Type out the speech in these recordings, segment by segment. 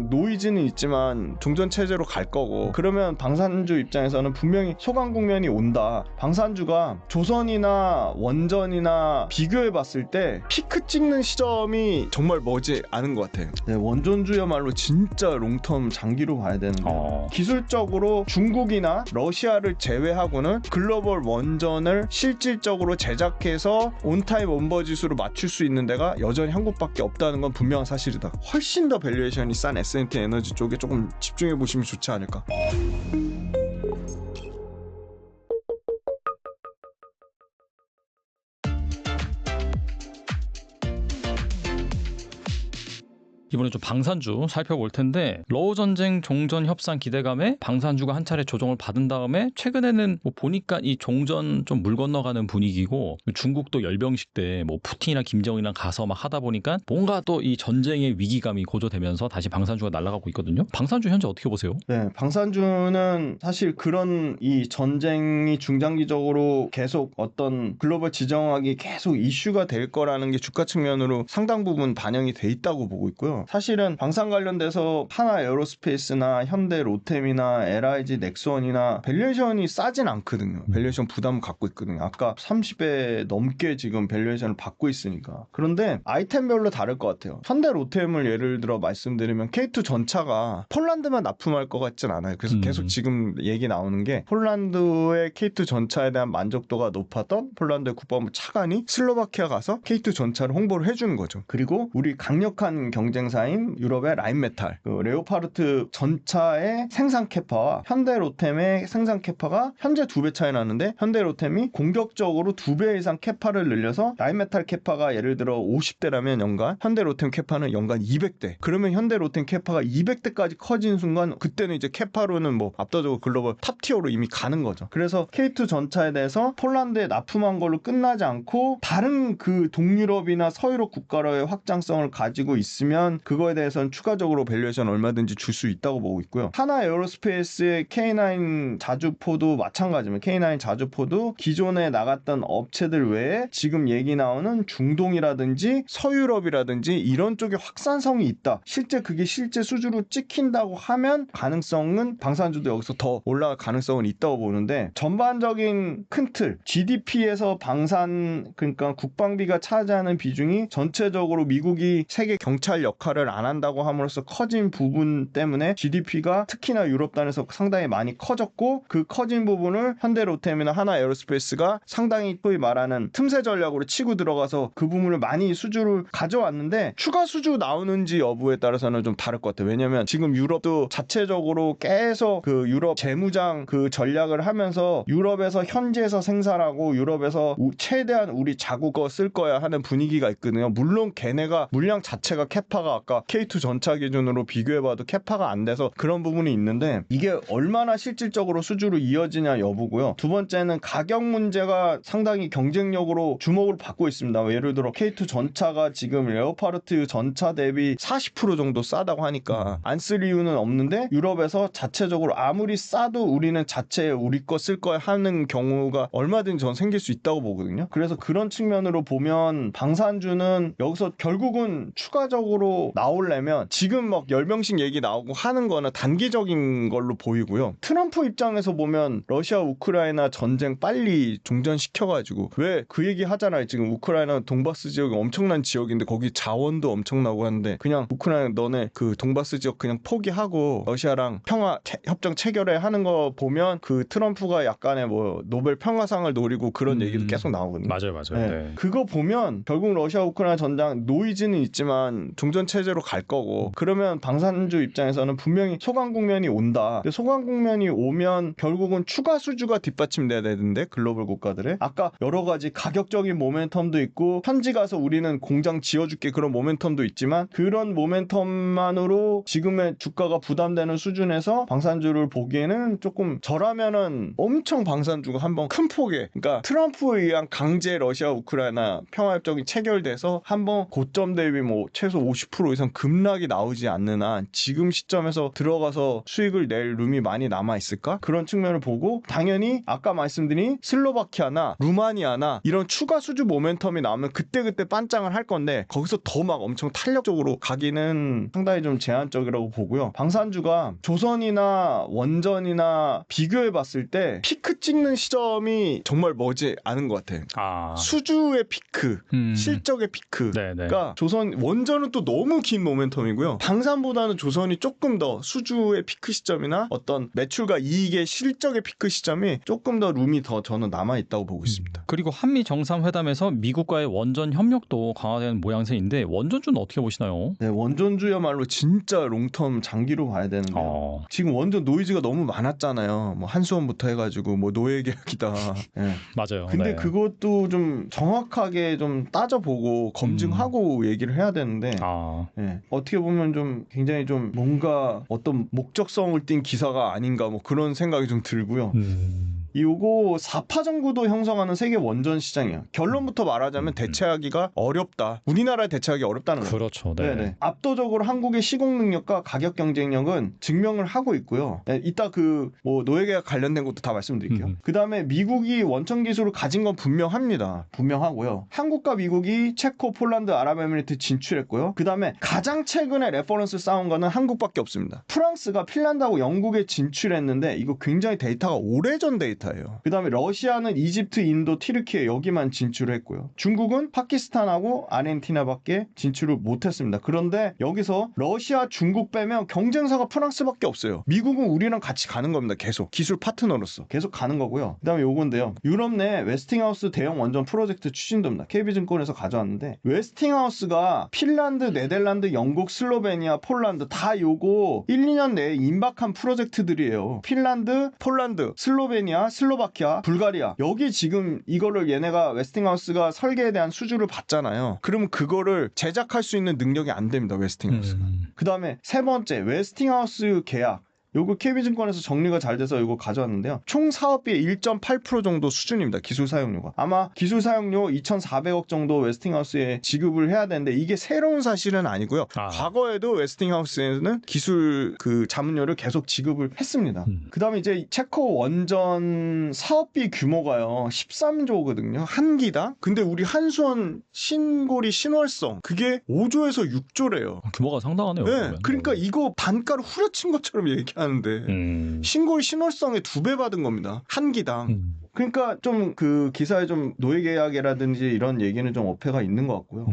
노이즈는 있지만 종전 체제로 갈 거고, 그러면 방산주 입장에서는 분명히 소강 국면이 온다. 방산주가 조선이나 원전이나 비교해 봤을 때 피크 찍는 시점이 정말 머지 않은 것 같아요. 네, 원전주야말로 진짜 롱텀 장기로 봐야 되는데 기술적으로 중국이나 러시아를 제외하고는 글로벌 원전을 실질적으로 제작해서 온타임 온버짓으로 맞출 수 있는 데가 여전히 한국밖에 없다는 건 분명한 사실이다. 훨씬 더 밸류에이션이 싼 S&T 에너지 쪽에 조금 집중해 보시면 좋지 않을까. 이번에 좀 방산주 살펴볼 텐데, 러우 전쟁 종전 협상 기대감에 방산주가 한 차례 조정을 받은 다음에 최근에는 뭐 보니까 이 종전 좀 물 건너가는 분위기고, 중국도 열병식 때 뭐 푸틴이나 김정은이랑 가서 막 하다 보니까 뭔가 또 이 전쟁의 위기감이 고조되면서 다시 방산주가 날아가고 있거든요. 방산주 현재 어떻게 보세요? 네, 방산주는 사실 그런 이 전쟁이 중장기적으로 계속 어떤 글로벌 지정학이 계속 이슈가 될 거라는 게 주가 측면으로 상당 부분 반영이 돼 있다고 보고 있고요. 사실은 방산 관련돼서 하나 에어로스페이스나 현대 로템이나 LIG 넥스원이나 밸류에이션이 싸진 않거든요. 밸류에이션 부담을 갖고 있거든요. 아까 30배 넘게 지금 밸류에이션을 받고 있으니까. 그런데 아이템별로 다를 것 같아요. 현대 로템을 예를 들어 말씀드리면 K2 전차가 폴란드만 납품할 것 같진 않아요. 그래서 계속 지금 얘기 나오는 게, 폴란드의 K2 전차에 대한 만족도가 높았던 폴란드의 국방부 차관이 슬로바키아 가서 K2 전차를 홍보를 해주는 거죠. 그리고 우리 강력한 경쟁사인 유럽의 라인메탈, 그 레오파르트 전차의 생산 캐파와 현대 로템의 생산 캐파가 현재 2배 차이 나는데, 현대 로템이 공격적으로 2배 이상 캐파를 늘려서 라인메탈 캐파가 예를 들어 50대라면 연간, 현대 로템 캐파는 연간 200대. 그러면 현대 로템 캐파가 200대까지 커진 순간, 그때는 이제 캐파로는 뭐 압도적으로 글로벌 탑티어로 이미 가는 거죠. 그래서 K2 전차에 대해서 폴란드에 납품한 걸로 끝나지 않고 다른 그 동유럽이나 서유럽 국가로의 확장성을 가지고 있으면 그거에 대해서는 추가적으로 밸류에이션 얼마든지 줄 수 있다고 보고 있고요. 하나 에어로스페이스의 K9 자주포도 마찬가지입니다. K9 자주포도 기존에 나갔던 업체들 외에 지금 얘기 나오는 중동이라든지 서유럽이라든지 이런 쪽에 확산성이 있다. 실제 그게 실제 수주로 찍힌다고 하면 가능성은, 방산주도 여기서 더 올라갈 가능성은 있다고 보는데, 전반적인 큰 틀, GDP에서 방산, 그러니까 국방비가 차지하는 비중이 전체적으로 미국이 세계 경찰 역할을 안 한다고 함으로써 커진 부분 때문에 GDP가 특히나 유럽단에서 상당히 많이 커졌고, 그 커진 부분을 현대로템이나 하나 에어로스페이스가 상당히 소위 말하는 틈새 전략으로 치고 들어가서 그 부분을 많이 수주를 가져왔는데, 추가 수주 나오는지 여부에 따라서는 좀 다를 것 같아요. 왜냐면 지금 유럽도 자체적으로 계속 그 유럽 재무장 그 전략을 하면서 유럽에서 현지에서 생산하고 유럽에서 최대한 우리 자국어 쓸 거야 하는 분위기가 있거든요. 물론 걔네가 물량 자체가 캐파가 아까 K2 전차 기준으로 비교해봐도 캐파가 안 돼서 그런 부분이 있는데, 이게 얼마나 실질적으로 수주로 이어지냐 여부고요. 두 번째는 가격 문제가 상당히 경쟁력으로 주목을 받고 있습니다. 예를 들어 K2 전차가 지금 레오파르트 전차 대비 40% 정도 싸다고 하니까 안 쓸 이유는 없는데, 유럽에서 자체적으로 아무리 싸도 우리는 자체 우리 거 쓸 거야 하는 경우가 얼마든지 전 생길 수 있다고 보거든요. 그래서 그런 측면으로 보면 방산주는 여기서 결국은 추가적으로 나오려면 지금 막 열병식 얘기 나오고 하는 거는 단기적인 걸로 보이고요. 트럼프 입장에서 보면 러시아 우크라이나 전쟁 빨리 종전시켜가지고, 왜 그 얘기 하잖아요. 지금 우크라이나 동바스 지역이 엄청난 지역인데 거기 자원도 엄청나고 하는데, 그냥 우크라이나 너네 그 동바스 지역 그냥 포기하고 러시아랑 평화 협정 체결해 하는 거 보면, 그 트럼프가 약간의 뭐 노벨 평화상을 노리고 그런 얘기도 계속 나오거든요. 맞아요. 네. 네. 그거 보면 결국 러시아 우크라이나 전장 노이즈는 있지만 종전 체제로 갈 거고, 그러면 방산주 입장에서는 분명히 소강 국면이 온다. 소강 국면이 오면 결국은 추가 수주가 뒷받침돼야 되는데, 글로벌 국가들의 아까 여러 가지 가격적인 모멘텀도 있고 현지 가서 우리는 공장 지어줄게 그런 모멘텀도 있지만, 그런 모멘텀만으로 지금의 주가가 부담되는 수준에서 방산주를 보기에는 조금, 저라면은 엄청 방산주가 한번 큰 폭에, 그러니까 트럼프에 의한 강제 러시아 우크라이나 평화협정이 체결돼서 한번 고점 대비 뭐 최소 50% 10% 이상 급락이 나오지 않는 한 지금 시점에서 들어가서 수익을 낼 룸이 많이 남아있을까? 그런 측면을 보고 당연히 아까 말씀드린 슬로바키아나 루마니아나 이런 추가 수주 모멘텀이 나오면 그때그때 반장을 할 건데 거기서 더 막 엄청 탄력적으로 가기는 상당히 좀 제한적이라고 보고요. 방산주가 조선이나 원전이나 비교해봤을 때 피크 찍는 시점이 정말 머지 않은 것 같아요. 수주의 피크, 실적의 피크가 네네. 조선 원전은 또 너무 긴 모멘텀이고요. 방산보다는 조선이 조금 더 수주의 피크 시점이나 어떤 매출과 이익의 실적의 피크 시점이 조금 더 룸이 더 저는 남아있다고 보고 있습니다. 그리고 한미 정상회담에서 미국과의 원전 협력도 강화되는 모양새인데 원전주는 어떻게 보시나요? 네, 원전주야말로 진짜 롱텀 장기로 봐야 되는데요. 지금 원전 노이즈가 너무 많았잖아요. 뭐 한수원부터 해가지고 뭐 노예 계약이다. 네. 맞아요. 근데 네. 그것도 좀 정확하게 좀 따져보고 검증하고 얘기를 해야 되는데 네. 어떻게 보면 좀 굉장히 좀 뭔가 어떤 목적성을 띈 기사가 아닌가 뭐 그런 생각이 좀 들고요. 요거 4파 정구도 형성하는 세계 원전 시장이에요. 결론부터 말하자면 대체하기가 어렵다. 우리나라에 대체하기 어렵다는 거예요. 그렇죠. 네. 네네. 압도적으로 한국의 시공 능력과 가격 경쟁력은 증명을 하고 있고요. 네, 이따 그 뭐 노예계약 관련된 것도 다 말씀드릴게요. 그 다음에 미국이 원천 기술을 가진 건 분명합니다. 분명하고요. 한국과 미국이 체코, 폴란드, 아랍에미리트 진출했고요. 그 다음에 가장 최근에 레퍼런스 쌓은 거는 한국밖에 없습니다. 프랑스가 핀란드하고 영국에 진출했는데 이거 굉장히 데이터가 오래전 데이터예요. 그 다음에 러시아는 이집트, 인도, 튀르키예 여기만 진출했고요. 중국은 파키스탄하고 아르헨티나밖에 진출을 못했습니다. 그런데 여기서 러시아, 중국 빼면 경쟁사가 프랑스밖에 없어요. 미국은 우리랑 같이 가는 겁니다. 계속 기술 파트너로서 계속 가는 거고요. 그 다음에 요건데요. 유럽 내 웨스팅하우스 대형 원전 프로젝트 추진도입니다. KB증권에서 가져왔는데 웨스팅하우스가 핀란드, 네덜란드, 영국, 슬로베니아, 폴란드 다 요거 1, 2년 내에 임박한 프로젝트들이에요. 핀란드, 폴란드, 슬로베니아, 슬로바키아, 불가리아 여기 지금 이거를 얘네가 웨스팅하우스가 설계에 대한 수주를 받잖아요. 그러면 그거를 제작할 수 있는 능력이 안 됩니다. 웨스팅하우스가. 그 다음에 세 번째 웨스팅하우스 계약 요거 KB증권에서 정리가 잘 돼서 이거 가져왔는데요. 총 사업비의 1.8% 정도 수준입니다. 기술 사용료가. 아마 기술 사용료 2,400억 정도 웨스팅하우스에 지급을 해야 되는데 이게 새로운 사실은 아니고요. 과거에도 웨스팅하우스에는 기술 그 자문료를 계속 지급을 했습니다. 그 다음에 이제 체코 원전 사업비 규모가요. 13조거든요. 한 기당. 근데 우리 한수원 신고리 신월성 그게 5조에서 6조래요. 규모가 상당하네요. 네. 그러면. 그러니까 이거 단가를 후려친 것처럼 얘기하는데 신고리 신월성의 2배 받은 겁니다. 한 기당. 그러니까 좀 그 기사에 좀 노예계약이라든지 이런 얘기는 좀 어폐가 있는 것 같고요.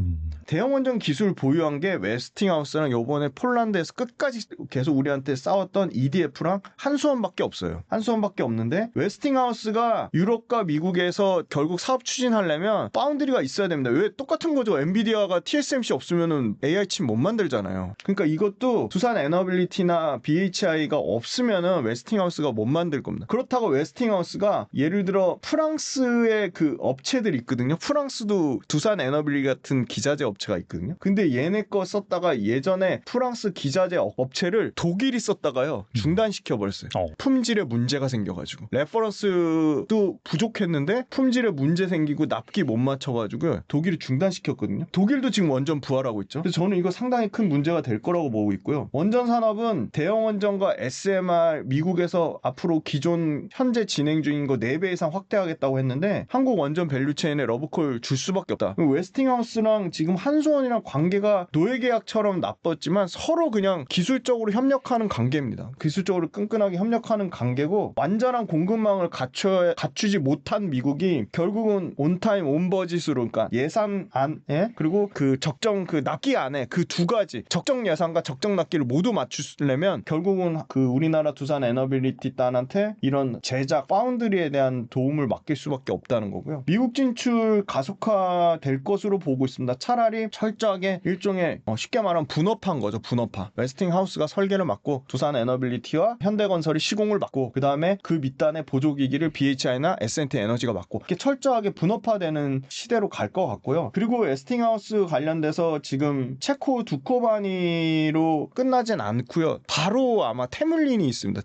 대형 원전 기술 보유한 게 웨스팅하우스랑 요번에 폴란드에서 끝까지 계속 우리한테 싸웠던 EDF랑 한수원밖에 없어요. 한수원밖에 없는데 웨스팅하우스가 유럽과 미국에서 결국 사업 추진하려면 파운드리가 있어야 됩니다. 왜 똑같은 거죠. 엔비디아가 TSMC 없으면은 AI 칩 못 만들잖아요. 그러니까 이것도 두산 에너빌리티나 BHI가 없으면은 웨스팅하우스가 못 만들 겁니다. 그렇다고 웨스팅하우스가 예를 들어 프랑스의 그 업체들이 있거든요. 프랑스도 두산 에너빌리 같은 기자재 업체가 있거든요. 근데 얘네 거 썼다가 예전에 프랑스 기자재 업체를 독일이 썼다가요. 중단시켜버렸어요. 품질에 문제가 생겨가지고. 레퍼런스도 부족했는데 품질에 문제 생기고 납기 못 맞춰가지고 독일이 중단시켰거든요. 독일도 지금 원전 부활하고 있죠. 그래서 저는 이거 상당히 큰 문제가 될 거라고 보고 있고요. 원전 산업은 대형 원전과 SMR 미국에서 앞으로 기존 현재 진행 중인 거 4배 이상 확대하겠다고 했는데 한국 원전 밸류체인에 러브콜 줄 수밖에 없다. 웨스팅하우스랑 지금 한수원이랑 관계가 노예계약처럼 나빴지만 서로 그냥 기술적으로 협력하는 관계입니다. 기술적으로 끈끈하게 협력하는 관계고 완전한 공급망을 갖추지 못한 미국이 결국은 온타임 온버짓으로 그러니까 예산 안에 그리고 그 적정 그 납기 안에 그 두 가지 적정 예산과 적정 납기를 모두 맞추려면 결국은 그 우리나라 두산 에너빌리티 단한테 이런 제작 파운드리에 대한 도움을 맡길 수밖에 없다는 거고요. 미국 진출 가속화될 것으로 보고 있습니다. 차라리 철저하게 일종의 쉽게 말하면 분업한 거죠. 분업화. 웨스팅하우스가 설계를 맡고 두산 에너빌리티와 현대건설이 시공을 맡고 그 다음에 그 밑단의 보조기기를 BHI나 S&T 에너지가 맡고 이렇게 철저하게 분업화되는 시대로 갈 것 같고요. 그리고 웨스팅하우스 관련돼서 지금 체코 두코바니로 끝나진 않고요. 바로 아마 테물린이 있습니다.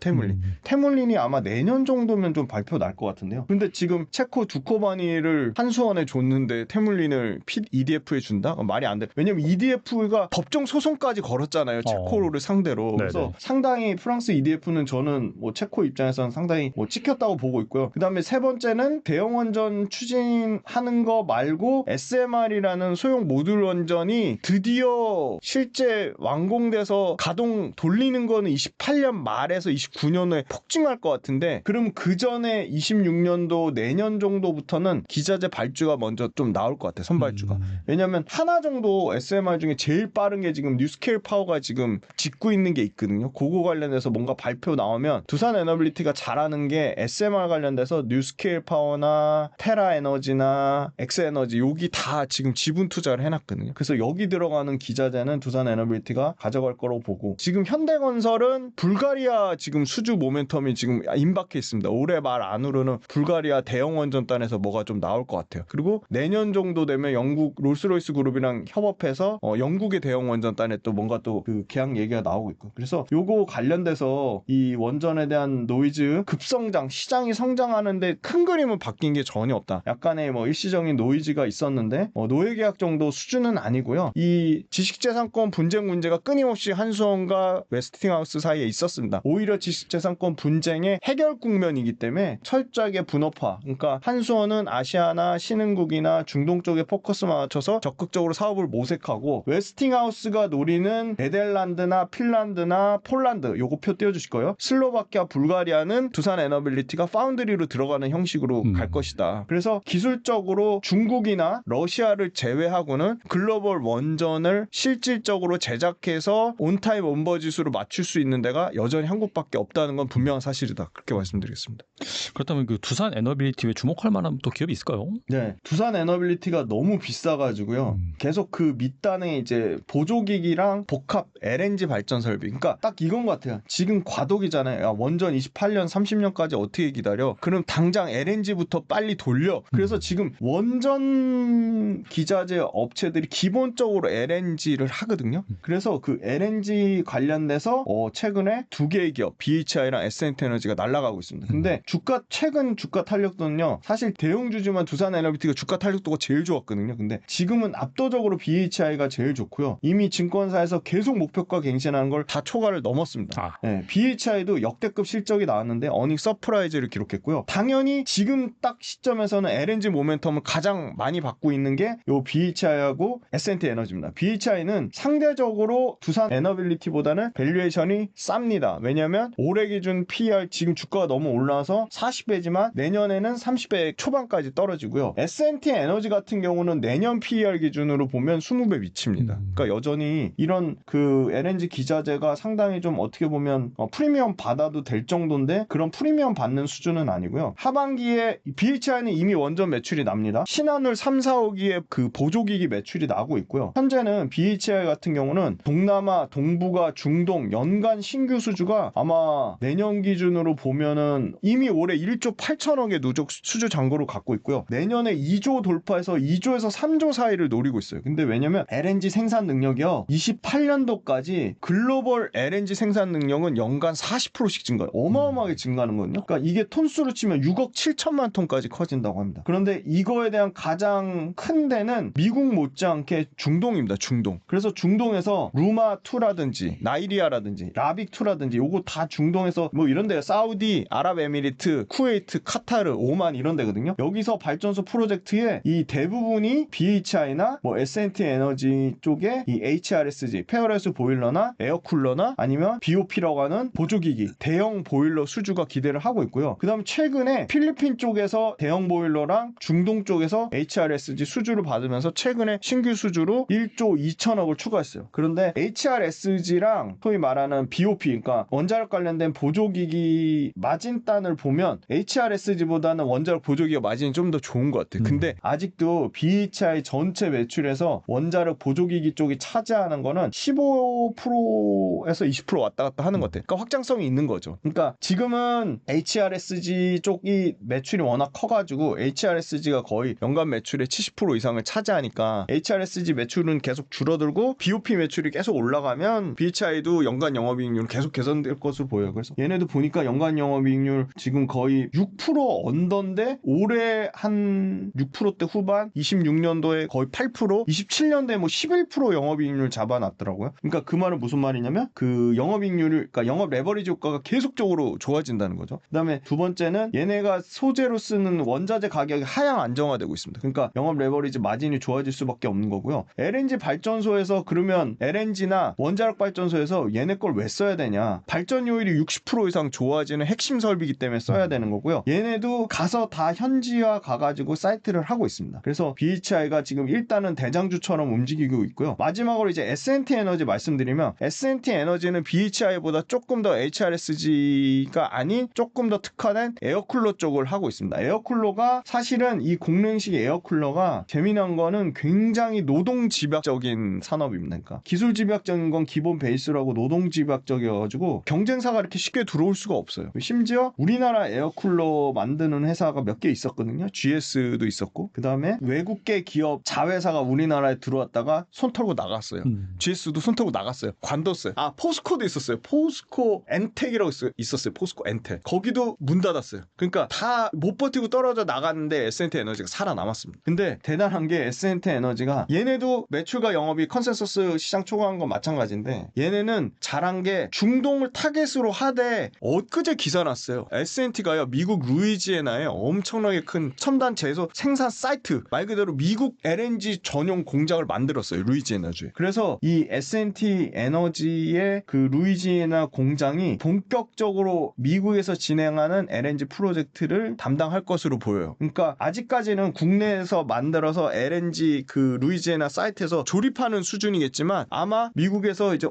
테물린이 아마 내년 정도면 좀 발표 날 것 같은데요. 근데 지금 체코 두코바니를 한수원에 줬는데 테물린을 EDF에 준다? 말이 안 돼. 왜냐면 EDF가 법정 소송까지 걸었잖아요. 체코를 상대로. 그래서 네네. 상당히 프랑스 EDF는 저는 뭐 체코 입장에서는 상당히 뭐 찍혔다고 보고 있고요. 그다음에 세 번째는 대형 원전 추진하는 거 말고 SMR이라는 소형 모듈 원전이 드디어 실제 완공돼서 가동 돌리는 거는 28년 말에서 29년에 폭증할 것 같은데, 그럼 그 전에 26년도 내년 정도부터는 기자재 발주가 먼저 좀 나올 것 같아요. 선발주가. 왜냐면 하나 정도 SMR 중에 제일 빠른 게 지금 뉴스케일 파워가 지금 짓고 있는 게 있거든요. 그거 관련해서 뭔가 발표 나오면 두산 에너빌리티가 잘하는 게 SMR 관련돼서 뉴스케일 파워나 테라 에너지나 엑스에너지 여기 다 지금 지분 투자를 해놨거든요. 그래서 여기 들어가는 기자재는 두산 에너빌리티가 가져갈 거라고 보고, 지금 현대건설은 불가리아 지금 수주 모멘텀이 지금 임박해 있습니다. 올해 말 안으로는 불가리아 대형 원전단에서 뭐가 좀 나올 것 같아요. 그리고 내년 정도 되면 영국 롤스로이스 그룹이랑 협업해서 영국의 대형 원전단에 또 뭔가 또 그 계약 얘기가 나오고 있고, 그래서 요거 관련돼서 이 원전에 대한 노이즈 급성장, 시장이 성장하는데 큰 그림은 바뀐 게 전혀 없다. 약간의 뭐 일시적인 노이즈가 있었는데 노예 계약 정도 수준은 아니고요. 이 지식재산권 분쟁 문제가 끊임없이 한수원과 웨스팅하우스 사이에 있었습니다. 오히려 지식재산권 분쟁의 해결 국면이기 때문에 철저하게 분업화, 그러니까 한수원은 아시아나 신흥국이나 중동 쪽에 포커스 맞춰서 적극적으로 사업을 모색하고, 웨스팅하우스가 노리는 네덜란드나 핀란드나 폴란드, 요거 표 띄워주실 거예요. 슬로바키아, 불가리아는 두산 에너빌리티가 파운드리로 들어가는 형식으로 갈 것이다. 그래서 기술적으로 중국이나 러시아를 제외하고는 글로벌 원전을 실질적으로 제작해서 온타임 온버짓으로 맞출 수 있는 데가 여전히 한국밖에 없다는 건 분명한 사실이다. 그렇게 말씀드리겠습니다. 그렇다면 그 두산 에너빌리티에 주목할 만한 또 기업이 있을까요? 네, 두산 에너빌리티가 너무 비싸가지고요. 계속 그 밑단에 이제 보조기기랑 복합 LNG 발전 설비. 그러니까 딱 이건 것 같아요. 지금 과도기잖아요. 야, 원전 28년, 30년까지 어떻게 기다려? 그럼 당장 LNG부터 빨리 돌려. 그래서 지금 원전 기자재 업체들이 기본적으로 LNG를 하거든요. 그래서 그 LNG 관련돼서 최근에 두 개의 기업, BHI랑 S&T에너지가 날아가고 있습니다. 근데 최근 주가 탄력도는요, 사실 대형주지만 두산 에너빌리티가 주가 탄력도가 제일 좋았거든요. 근데 지금은 압도적으로 BHI가 제일 좋고요. 이미 증권사에서 계속 목표가 갱신하는 걸 다 초과를 넘었습니다. 네, BHI도 역대급 실적이 나왔는데 어닝 서프라이즈를 기록했고요. 당연히 지금 딱 시점에서는 LNG 모멘텀을 가장 많이 받고 있는 게 요 BHI하고 S&T 에너지입니다. BHI는 상대적으로 두산 에너빌리티보다는 밸류에이션이 쌉니다. 왜냐면 올해 기준 PER 지금 주가가 너무 올라와서 40배지만 내년에는 30배 초반까지 떨어지고요. S&T 에너지 같은 경우는 내년 PER 기준으로 보면 20배 미칩니다. 그러니까 여전히 이런 그 LNG 기자재가 상당히 좀 어떻게 보면 프리미엄 받아도 될 정도인데, 그런 프리미엄 받는 수준은 아니고요. 하반기에 BHI는 이미 원전 매출이 납니다. 신한울 3, 4호기에 그 보조기기 매출이 나고 있고요. 현재는 BHI 같은 경우는 동남아, 동북아, 중동 연간 신규 수주가 아마 내년 기준으로 보면은 이미 올해 1조 8천억의 누적 수주 잔고를 갖고 있고요. 내년에 2조 돌파해서 2조에서 3조 사이를 노리고 있어요. 근데 왜냐면 LNG 생산 능력이요, 28년도까지 글로벌 LNG 생산 능력은 연간 40%씩 증가해요. 어마어마하게 증가하는 거거든요. 그러니까 이게 톤수로 치면 6억 7천만 톤까지 커진다고 합니다. 그런데 이거에 대한 가장 큰 데는 미국 못지않게 중동입니다. 중동. 그래서 중동에서 루마2라든지 나이리아라든지 라빅2라든지 요거 다 중동에서 뭐 이런 데요. 사우디, 아랍에미리트, 쿠웨이트, 카타르, 오만 이런 데거든요. 여기서 발전소 프로젝트의 이 대부분이 BHI나 뭐 S&T 에너지 쪽에 이 HRSG, 페어레스 보일러나 에어쿨러나 아니면 BOP라고 하는 보조기기, 대형 보일러 수주가 기대를 하고 있고요. 그 다음에 최근에 필리핀 쪽에서 대형 보일러랑 중동 쪽에서 HRSG 수주를 받으면서 최근에 신규 수주로 1조 2천억을 추가했어요. 그런데 HRSG랑 소위 말하는 BOP, 그러니까 원자력 관련된 보조기기 마진단을 보면 HRSG보다는 원자력 보조기가 마진이 좀 더 좋은 것 같아요. 근데 아직도 BHI 전체 매출에서 원자력 보조기기 쪽이 차지하는 거는 15%에서 20% 왔다 갔다 하는 것 같아요. 그러니까 확장성이 있는 거죠. 그러니까 지금은 HRSG 쪽이 매출이 워낙 커가지고 HRSG가 거의 연간 매출의 70% 이상을 차지하니까 HRSG 매출은 계속 줄어들고 BOP 매출이 계속 올라가면 BHI도 연간 영업이익률은 계속 개선될 것으로 보여요. 그래서 얘네도 보니까 연간 영업이익률 지금 거의 6% 언더인데 올해 한 6%대 후반, 26년도에 거의 8% 10%, 27년도에 뭐 11% 영업이익률 잡아놨더라고요. 그러니까 그 말은 무슨 말이냐면 그 영업이익률을, 그러니까 영업 레버리지 효과가 계속적으로 좋아진다는 거죠. 그다음에 두 번째는 얘네가 소재로 쓰는 원자재 가격이 하향 안정화되고 있습니다. 그러니까 영업 레버리지 마진이 좋아질 수밖에 없는 거고요. LNG 발전소에서 그러면 LNG나 원자력 발전소에서 얘네 걸 왜 써야 되냐? 발전 효율이 60% 이상 좋아지는 핵심 설비이기 때문에 써야 되는 거고요. 얘네도 가서 다 현지화 가가지고 사이트를 하고 있습니다. 그래서 BHI가 지금 일단은 대장주처럼 움직이고 있고요. 마지막으로 이제 S&T 에너지 말씀드리면 S&T 에너지는 BHI보다 조금 더 HRSG가 아닌 조금 더 특화된 에어쿨러 쪽을 하고 있습니다. 에어쿨러가 사실은 이 공랭식 에어쿨러가 재미난 거는 굉장히 노동 집약적인 산업입니다. 그러니까 기술 집약적인 건 기본 베이스라고 노동 집약적이어가지고 경쟁사가 이렇게 쉽게 들어올 수가 없어요. 심지어 우리나라 에어쿨러 만드는 회사가 몇 개 있었거든요. GS도 있었고 그 다음에 외국계 기업 자회사가 우리나라에 들어왔다가 손 털고 나갔어요. GS도 손 털고 나갔어요. 관뒀어요. 아 포스코도 있었어요. 포스코 엔텍이라고 있었어요. 포스코 엔텍. 거기도 문 닫았어요. 그러니까 다 못 버티고 떨어져 나갔는데 S&T 에너지가 살아남았습니다. 근데 대단한 게 S&T 에너지가 얘네도 매출과 영업이 컨센서스 시장 초과한 건 마찬가지인데 얘네는 잘한 게 중동을 타겟으로 하되 엊그제 기사 났어요. S&T가요 미국 루이지애나에 엄청나게 큰 첨단 제소 생산 사이트, 말 그대로 미국 LNG 전용 공장을 만들었어요. 루이지애나주에. 그래서 이 S&T 에너지의 그 루이지애나 공장이 본격적으로 미국에서 진행하는 LNG 프로젝트를 담당할 것으로 보여요. 그러니까 아직까지는 국내에서 만들어서 LNG 그 루이지애나 사이트에서 조립하는 수준이겠지만 아마 미국에서 이제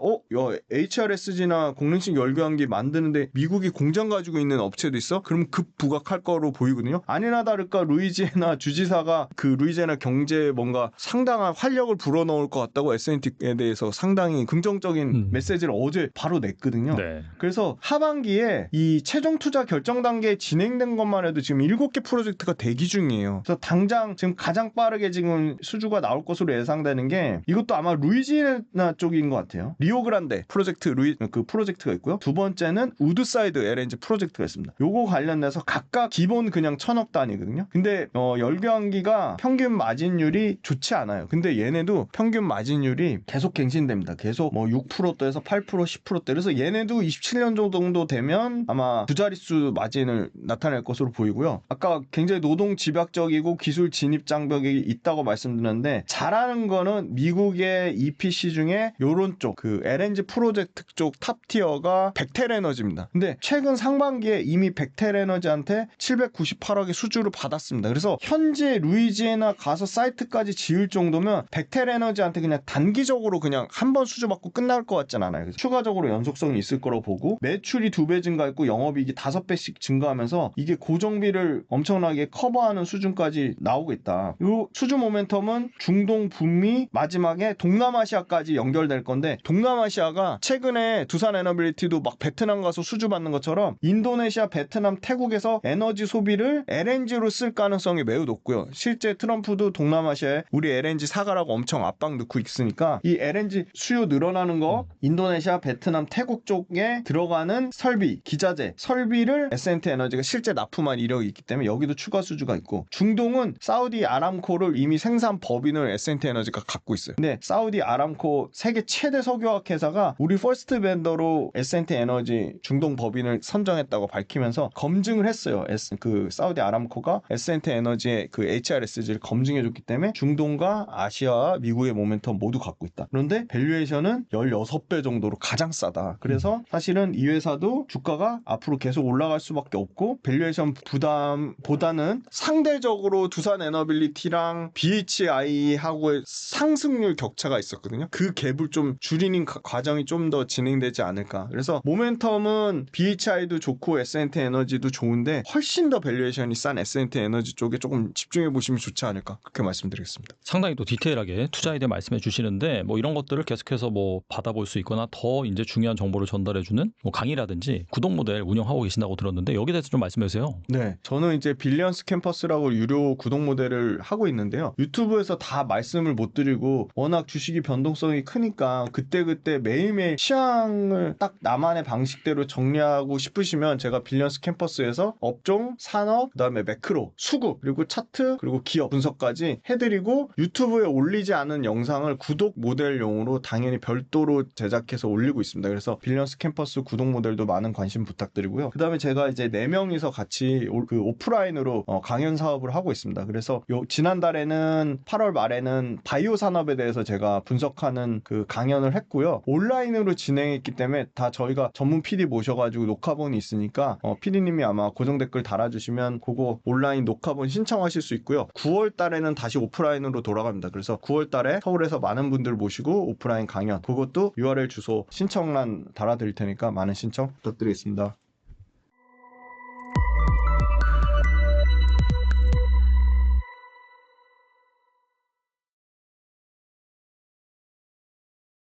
HRSG나 공랭식 열교환기 만드는데 미국이 공장 가지고 있는 업체도 있어? 그럼 급 부각할 거로 보이거든요. 아니나 다를까 루이지애나 주지사가 그 루이지애나 경제에 뭔가 상당한 활력을 불어넣을 것 같다고 S&T에 대해서 상당히 긍정적인 메시지를 어제 바로 냈거든요. 네. 그래서 하반기에 이 최종 투자 결정 단계에 진행된 것만 해도 지금 7개 프로젝트가 대기 중이에요. 그래서 당장 지금 가장 빠르게 지금 수주가 나올 것으로 예상되는 게 이것도 아마 루이지애나 쪽인 것 같아요. 리오그란데 프로젝트 그 프로젝트가 있고요. 두 번째는 우드사이드 LNG 프로젝트가 있습니다. 요거 관련돼서 각각 기본 그냥 1,000억 단위거든요. 근데 열교환기가 평균 마진율이 좋지 않아요. 근데 얘네도 평균 마진율이 계속 갱신됩니다. 계속 뭐 6%대에서 8%, 10%대. 그래서 얘네도 27년 정도 되면 아마 두 자릿수 마진을 나타낼 것으로 보이고요. 아까 굉장히 노동 집약적이고 기술 진입 장벽이 있다고 말씀드렸는데 잘하는 거는 미국의 EPC 중에 요런 쪽 그 LNG 프로젝트 쪽 탑티어가 백텔 에너지입니다. 근데 최근 상반기에 이미 백텔 에너지한테 798억의 수주를 받았습니다. 그래서 현재 루이지애나 가서 사이트까지 지을 정도면 백텔 에너지한테 그냥 단기적으로 그냥 한 번 수주받고 끝날 것 같진 않아요. 그래서 추가적으로 연속성이 있을 거라고 보고 매출이 2배 증가했고 영업이익이 5배씩 증가하면서 이게 고정비를 엄청나게 커버하는 수준까지 나오고 있다. 이 수주 모멘텀은 중동, 북미, 마지막에 동남아시아까지 연결될 건데 동남아시아가 최근에 두산 에너빌리티도 막 베트남 가서 수주 받는 것처럼 인도네시아, 베트남, 태국에서 에너지 소비를 LNG로 쓸 가능성이 매우 높고요. 실제 트럼프도 동남아시아에 우리 LNG 사가라고 엄청 압박 넣고 있으니까 이 LNG 수요 늘어나는 거 인도네시아, 베트남, 태국 쪽에 들어가는 설비, 기자재, 설비를 S&T 에너지가 실제 납품한 이력이 있기 때문에 여기도 추가 수주가 있고 중동은 사우디 아람코를 이미 생산 법인을 S&T 에너지가 갖고 있어요. 근데 사우디 아람코 세계 최대 석유화학 회사가 우리 퍼스트 벤더로 S&T 에너지 중동 법인을 선정했다고 밝히면서 검증을 했어요. 그 사우디 아람코가 S&T 에너지의 그 HRSG를 검증해줬기 때문에 중동과 아시아와 미국의 모멘텀 모두 갖고 있다. 그런데 밸류에이션은 16배 정도로 가장 싸다. 그래서 사실은 이 회사도 주가가 앞으로 계속 올라갈 수밖에 없고 밸류에이션 부담보다는 상대적으로 두산 에너빌리티랑 BHI하고의 상승률 격차가 있었거든요. 그 갭을 좀 줄이는 과정이 좀 더 진행되지 않을까. 그래서 모멘텀은 BHI도 좋고 S&T 에너지도 좋은데 훨씬 더 밸류에이션이 싼 S&T 에너지 쪽에 조금 집중해 보시면 좋지 않을까. 그렇게 말씀드리겠습니다. 상당히 또 디테일하게 투자에 대해 말씀해 주시는데 뭐 이런 것들을 계속해서 뭐 받아볼 수 있거나 더 이제 중요한 정보를 전달해주는 뭐 강의라든지 구독 모델 운영하고 계신다고 들었는데 여기에 대해서 좀 말씀해 주세요. 네, 저는 이제 빌리언스 캠퍼스라고 유료 구독 모델을 하고 있는데요. 유튜브에서 다 말씀을 못 드리고 워낙 주식이 변동성이 크니까 그때그때 매일매일 시황을 딱 나만의 방식대로 정리하고 싶으시면 제가 빌리언스 캠퍼스에서 업종, 산업, 그다음에 매크로, 수급, 그리고 차트, 그리고 기업 분석까지 해드리고 유튜브에 올리지 않은 영상을 구독 모델용으로 당연히 별도로 제작해서 올리고 있습니다. 그래서 빌리언스 캠퍼스 구독 모델도 많은 관심 부탁드리고요. 그 다음에 제가 이제 4명이서 같이 그 오프라인으로 강연 사업을 하고 있습니다. 그래서 지난달에는 8월 말에는 바이오 산업에 대해서 제가 분석하는 그 강연을 했고요. 온라인으로 진행했기 때문에 다 저희가 전문 PD 모셔가지고 녹화본이 있으니까 PD님이 아마 고정 댓글 달아주시면 그거 온라인 녹화본 신청하실 수 있고요. 9월 달에는 다시 오프라인으로 돌아갑니다. 그래서 9월 달에 서울에서 많은 분들 모시고 오프라인 강연, 그것도 URL 주소 신청란 달아드릴 테니까 많은 신청 부탁드리겠습니다.